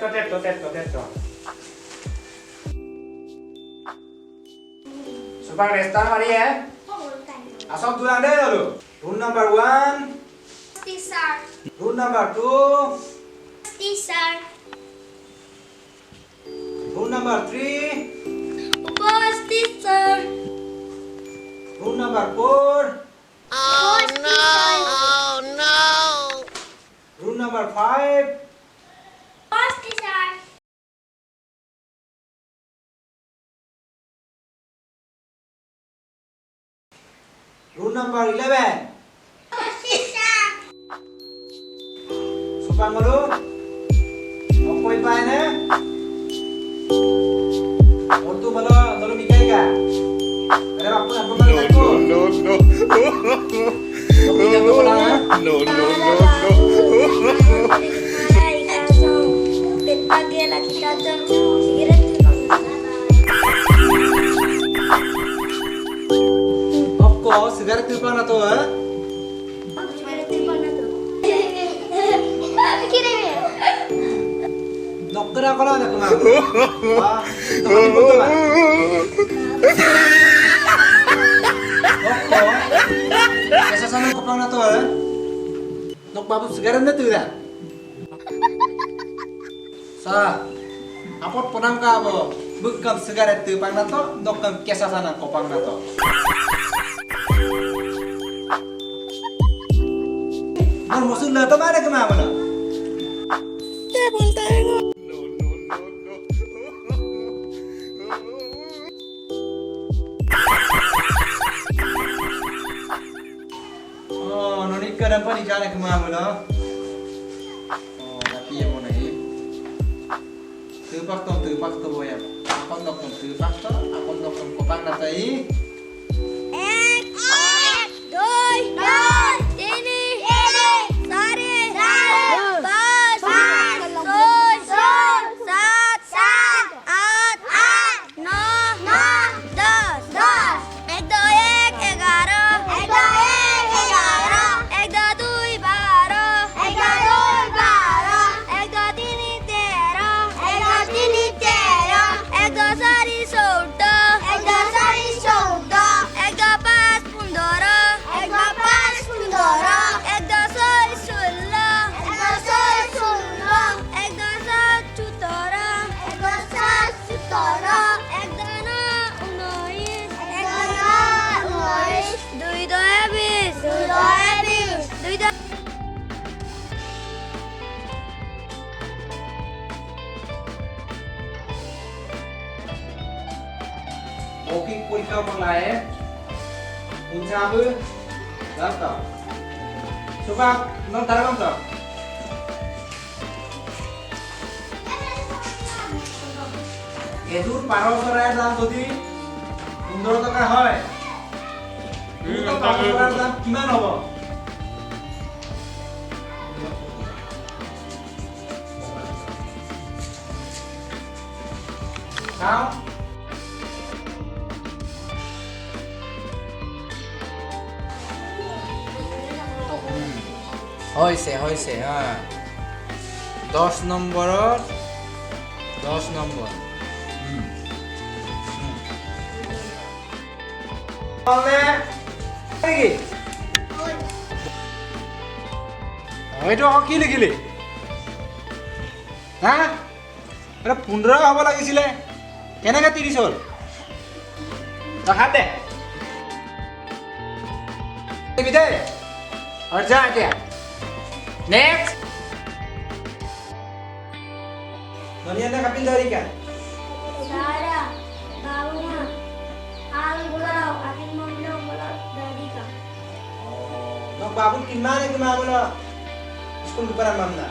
tetto. Supaya restan mari ya. Asal tulang deh dulu. Rule number 1. Teacher. Rule number 2. Teacher. Rule number 3. Boss teacher. Rule number 4. Oh no! Oh no! Rule number 5. Boss teacher. Rule number 11. Boss teacher. Supang mo dulu. Opo ipain ya. Untuk malu mikai ka. Ada apa apa malu ko? No. Pinjam ko lang ha. No. Ay, kaso. Pagpagya lagi kata sigaret itu Opko sigaret tipang na to ha. sigaret itu mana tuh? Pikirin ya. Nokkera ko lang na kumang. Ah, takali mo to ba? Opko. Kesa sana ko pang na to ha. Nok babu sigaret na to ya. Sa apot punang ka bo. Bukam sigaret tipang na to, nokkam kesa sana ko pang na to. Ang musul na to mana kumang mo na? Oh, nonik ka na pa ni kana kumang mo na. Oh, napiye mo na eh. Tupak to boya. Akon nok tong tupak to, akon nok tong kopang na tay. Ek, doi, tini, sari, bas, soy, sat, at, no, das. Ek do ek, egaro. Ek do dui, baro. Ek do tini, tero. Ek do sari, soto. Ek do pas, pundoro. Ek do soy, sullo. Ek do sat, chutoro. Ek do no, unois. Dui do ebis. Dui do Oki purika panglae. Uncabu. Data. Subak non taramam to. এজুর পারো করার দাম যদি 15 টাকা হয় দুটো পারো করার দাম কিমান হ'ব চাও হৈছে হা 10 নম্বৰৰ 10 নম্বৰ Oleh lagi. Itu কি লিখিলি? হা? এটা 15 হ'ব লাগিছিলে। কেনেকৈ 30 হ'ল? দেখা দে। দিবি দে। আৰু যা এতিয়া। নেক্সট। দুনিয়াতে কাপিল ধৰি কা। Sara, Bauna, Al Gulao, Akin Mondo, Gulao, Dadika. Nok babun kinmane kumamula. School ko para mamna.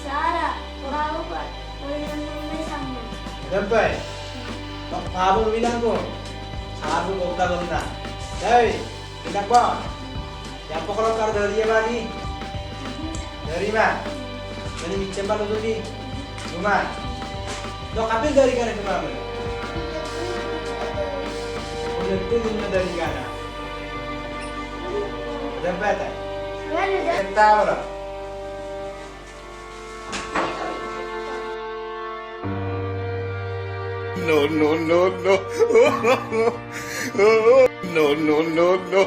Sara, Bauna, Ulinan Nune Sama. Sampai. Nok babun bilang ko. Sabu gota gota. Hey, bilang ko. Yang pokok kar dari ya bani. Dari mana? Dari Micemba lo tadi. Cuma. Nok kapil dari kana kumamula. Udah din dari kana. Sampai tak? Gana Kita ora. No, no, no, no. No, no, no, no.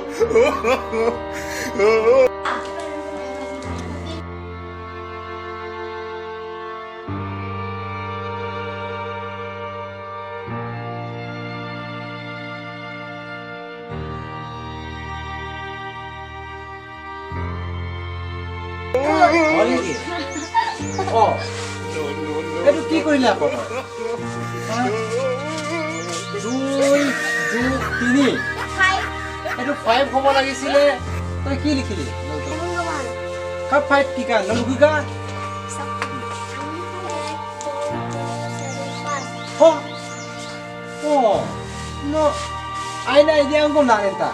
হয় নেকি? অ', এইটো কি কৰিলে আকৌ তই? হা? 2 যোগ 3 এইটো 5 হ'ব লাগিছিলে, তই কি লিখিলি? কাপ 5 কি কা? নলুকি কা? Oh, oh, no, ay na, hindi ang guna rin ta.